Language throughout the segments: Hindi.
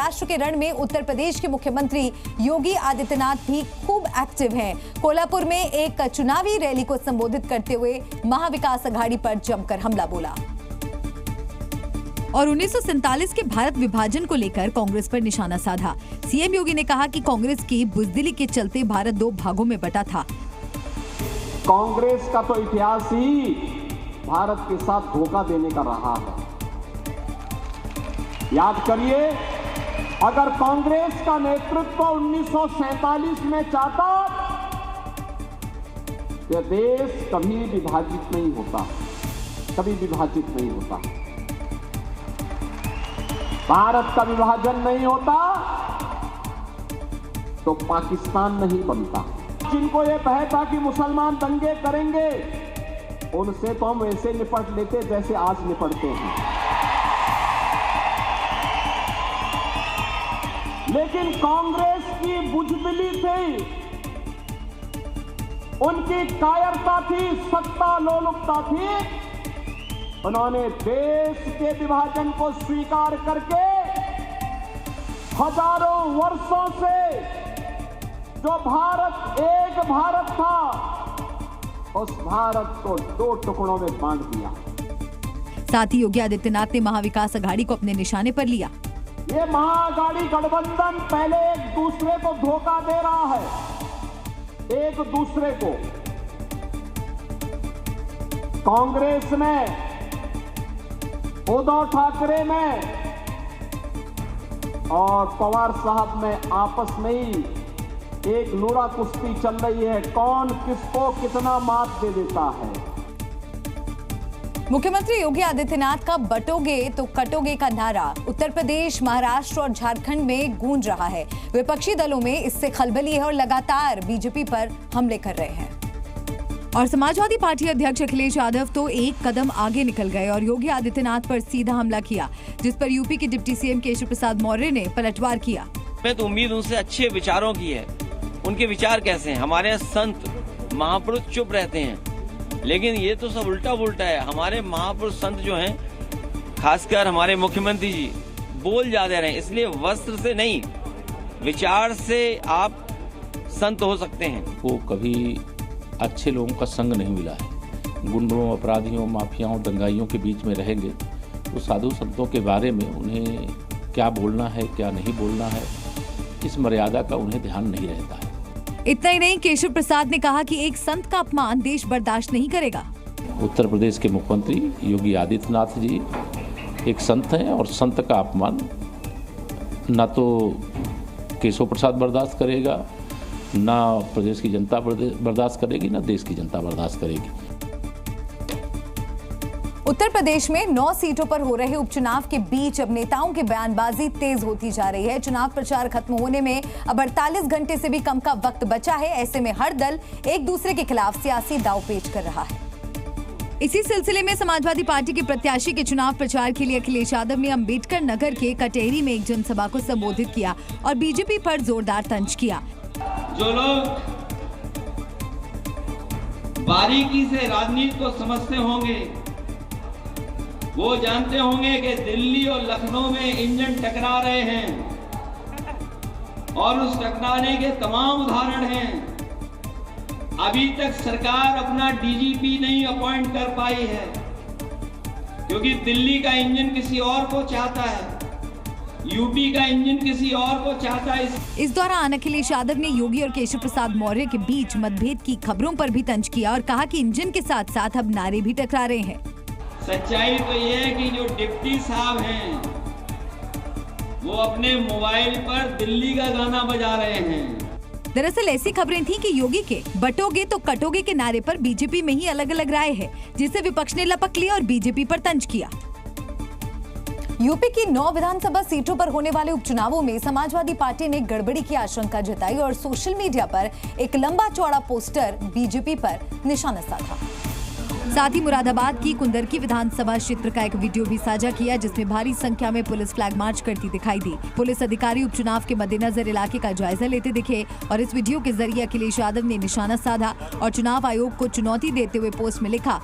महाराष्ट्र के रण में उत्तर प्रदेश के मुख्यमंत्री योगी आदित्यनाथ भी खूब एक्टिव हैं। कोल्हापुर में एक चुनावी रैली को संबोधित करते हुए महाविकास अघाड़ी पर जमकर हमला बोला और 1947 के भारत विभाजन को लेकर कांग्रेस पर निशाना साधा। सीएम योगी ने कहा कि कांग्रेस की बुजदिली के चलते भारत 2 भागों में बटा था। कांग्रेस का तो इतिहास ही भारत के साथ धोखा देने का रहा है। याद करिए, अगर कांग्रेस का नेतृत्व 1947 में चाहता तो देश कभी विभाजित नहीं होता, कभी विभाजित नहीं होता, भारत का विभाजन नहीं होता तो पाकिस्तान नहीं बनता। जिनको ये भय था कि मुसलमान दंगे करेंगे, उनसे तो हम वैसे निपट लेते जैसे आज निपटते हैं। लेकिन कांग्रेस की बुजदिली थी, उनकी कायरता थी, सत्ता लोलुपता थी। उन्होंने देश के विभाजन को स्वीकार करके हजारों वर्षों से जो भारत एक भारत था, उस भारत को 2 टुकड़ों में बांट दिया। साथ ही योगी आदित्यनाथ ने महाविकास अघाड़ी को अपने निशाने पर लिया। ये महाअघाड़ी गठबंधन पहले एक दूसरे को धोखा दे रहा है, एक दूसरे को। कांग्रेस में, उद्धव ठाकरे में और पवार साहब में आपस में ही एक लूड़ा कुश्ती चल रही है, कौन किसको कितना मात दे देता है। मुख्यमंत्री योगी आदित्यनाथ का बटोगे तो कटोगे का नारा उत्तर प्रदेश, महाराष्ट्र और झारखंड में गूंज रहा है। विपक्षी दलों में इससे खलबली है और लगातार बीजेपी पर हमले कर रहे हैं। और समाजवादी पार्टी अध्यक्ष अखिलेश यादव तो एक कदम आगे निकल गए और योगी आदित्यनाथ पर सीधा हमला किया, जिस पर यूपी के डिप्टी सीएम केशव प्रसाद मौर्य ने पलटवार किया। मैं तो उम्मीद उनसे अच्छे विचारों की है। उनके विचार कैसे हैं? हमारे संत महापुरुष चुप रहते हैं, लेकिन ये तो सब उल्टा पुल्टा है। हमारे महापुरुष संत जो हैं, खासकर हमारे मुख्यमंत्री जी, बोल ज्यादा रहे हैं। इसलिए वस्त्र से नहीं, विचार से आप संत हो सकते हैं। वो कभी अच्छे लोगों का संग नहीं मिला है। गुंडों, अपराधियों, माफियाओं, दंगाइयों के बीच में रहेंगे तो साधु संतों के बारे में उन्हें क्या बोलना है, क्या नहीं बोलना है, इस मर्यादा का उन्हें ध्यान नहीं रहता है। इतना ही नहीं, केशव प्रसाद ने कहा कि एक संत का अपमान देश बर्दाश्त नहीं करेगा। उत्तर प्रदेश के मुख्यमंत्री योगी आदित्यनाथ जी एक संत हैं और संत का अपमान न तो केशव प्रसाद बर्दाश्त करेगा, ना प्रदेश की जनता बर्दाश्त करेगी, ना देश की जनता बर्दाश्त करेगी। उत्तर प्रदेश में 9 सीटों पर हो रहे उपचुनाव के बीच अब नेताओं की बयानबाजी तेज होती जा रही है। चुनाव प्रचार खत्म होने में अब 48 घंटे से भी कम का वक्त बचा है। ऐसे में हर दल एक दूसरे के खिलाफ सियासी दांवपेच कर रहा है। इसी सिलसिले में समाजवादी पार्टी के प्रत्याशी के चुनाव प्रचार के लिए अखिलेश यादव ने अंबेडकर नगर के कटेरी में एक जनसभा को संबोधित किया और बीजेपी पर जोरदार तंज किया। जो लोग बारीकी से राजनीति को समझते होंगे, वो जानते होंगे कि दिल्ली और लखनऊ में इंजन टकरा रहे हैं और उस टकराने के तमाम उदाहरण हैं। अभी तक सरकार अपना डीजीपी नहीं अपॉइंट कर पाई है, क्योंकि दिल्ली का इंजन किसी और को चाहता है, यूपी का इंजन किसी और को चाहता है। इस दौरान अखिलेश यादव ने योगी और केशव प्रसाद मौर्य के बीच मतभेद की खबरों पर भी तंज किया और कहा कि इंजन के साथ साथ अब नारे भी टकरा रहे हैं। सच्चाई तो ये है कि जो डिप्टी साहब हैं, वो अपने मोबाइल पर दिल्ली का गाना बजा रहे हैं। दरअसल ऐसी खबरें थीं कि योगी के बटोगे तो कटोगे के नारे पर बीजेपी में ही अलग अलग राय है, जिसे विपक्ष ने लपक लिया और बीजेपी पर तंज किया। यूपी की 9 विधानसभा सीटों पर होने वाले उपचुनावों में समाजवादी पार्टी ने गड़बड़ी की आशंका जताई और सोशल मीडिया पर एक लंबा चौड़ा पोस्टर बीजेपी पर निशाना साधा। साथ ही मुरादाबाद की कुंदरकी विधानसभा क्षेत्र का एक वीडियो भी साझा किया, जिसमें भारी संख्या में पुलिस फ्लैग मार्च करती दिखाई दी। पुलिस अधिकारी उपचुनाव के मद्देनजर इलाके का जायजा लेते दिखे और इस वीडियो के जरिए अखिलेश यादव ने निशाना साधा और चुनाव आयोग को चुनौती देते हुए पोस्ट में लिखा,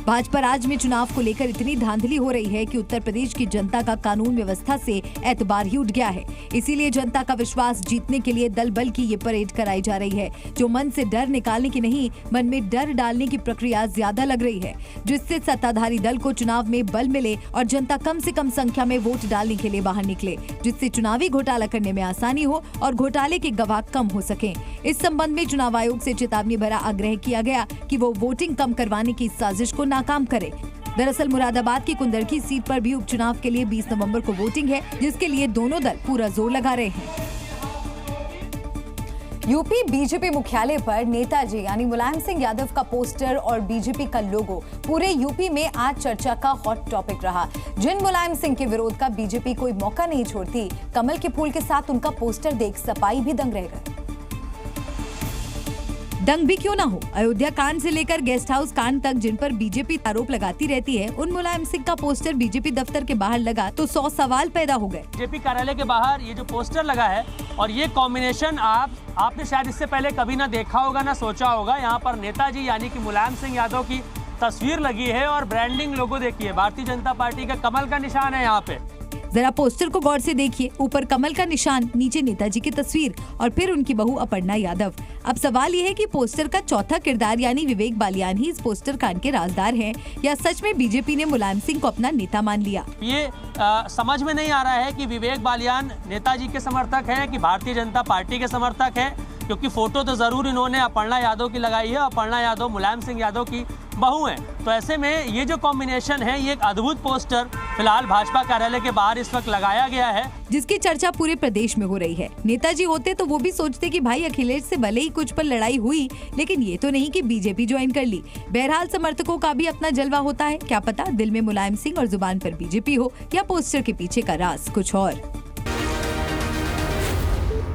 भाजपा राज्य में चुनाव को लेकर इतनी धांधली हो रही है कि उत्तर प्रदेश की जनता का कानून व्यवस्था से एतबार ही उठ गया है। इसीलिए जनता का विश्वास जीतने के लिए दल बल की ये परेड कराई जा रही है, जो मन से डर निकालने की नहीं, मन में डर डालने की प्रक्रिया ज्यादा लग रही है, जिससे सत्ताधारी दल को चुनाव में बल मिले और जनता कम से कम संख्या में वोट डालने के लिए बाहर निकले, जिससे चुनावी घोटाला करने में आसानी हो और घोटाले के गवाह कम हो सके। इस संबंध में चुनाव आयोग से चेतावनी भरा आग्रह किया गया कि वो वोटिंग कम करवाने की साजिश को नाकाम करे। दरअसल मुरादाबाद की कुंदरकी सीट पर भी उपचुनाव के लिए 20 नवंबर को वोटिंग है, जिसके लिए दोनों दल पूरा जोर लगा रहे हैं। यूपी बीजेपी मुख्यालय पर नेताजी यानी मुलायम सिंह यादव का पोस्टर और बीजेपी का लोगो पूरे यूपी में आज चर्चा का हॉट टॉपिक रहा। जिन मुलायम सिंह के विरोध का बीजेपी कोई मौका नहीं छोड़ती, कमल के फूल के साथ उनका पोस्टर देख सपाई भी दंग रह गए। दंग भी क्यों ना हो, अयोध्या कांड से लेकर गेस्ट हाउस कांड तक जिन पर बीजेपी आरोप लगाती रहती है, उन मुलायम सिंह का पोस्टर बीजेपी दफ्तर के बाहर लगा तो 100 सवाल पैदा हो गए। बीजेपी कार्यालय के बाहर ये जो पोस्टर लगा है और ये कॉम्बिनेशन आपने शायद इससे पहले कभी ना देखा होगा ना सोचा होगा। यहाँ पर नेताजी यानी कि मुलायम सिंह यादव की तस्वीर लगी है और ब्रांडिंग लोगो देखिए, भारतीय जनता पार्टी का कमल का निशान है यहाँ पे। जरा पोस्टर को गौर से देखिए, ऊपर कमल का निशान, नीचे नेताजी की तस्वीर और फिर उनकी बहू अपर्णा यादव। अब सवाल ये है कि पोस्टर का चौथा किरदार यानी विवेक बालियान ही इस पोस्टर कांड के राजदार हैं या सच में बीजेपी ने मुलायम सिंह को अपना नेता मान लिया। ये समझ में नहीं आ रहा है कि विवेक बालियान नेताजी के समर्थक हैं कि भारतीय जनता पार्टी के समर्थक हैं, क्योंकि फोटो तो जरूर इन्होंने अपर्णा यादव की लगाई है। अपर्णा यादव मुलायम सिंह यादव की बहू हैं, तो ऐसे में ये जो कॉम्बिनेशन है, ये एक अद्भुत पोस्टर फिलहाल भाजपा कार्यालय के बाहर इस वक्त लगाया गया है, जिसकी चर्चा पूरे प्रदेश में हो रही है। नेताजी होते तो वो भी सोचते कि भाई अखिलेश से भले ही कुछ पर लड़ाई हुई, लेकिन ये तो नहीं कि बीजेपी ज्वाइन कर ली। बहरहाल समर्थकों का भी अपना जलवा होता है, क्या पता दिल में मुलायम सिंह और जुबान पर बीजेपी हो या पोस्टर के पीछे का राज कुछ और।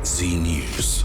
Zee News।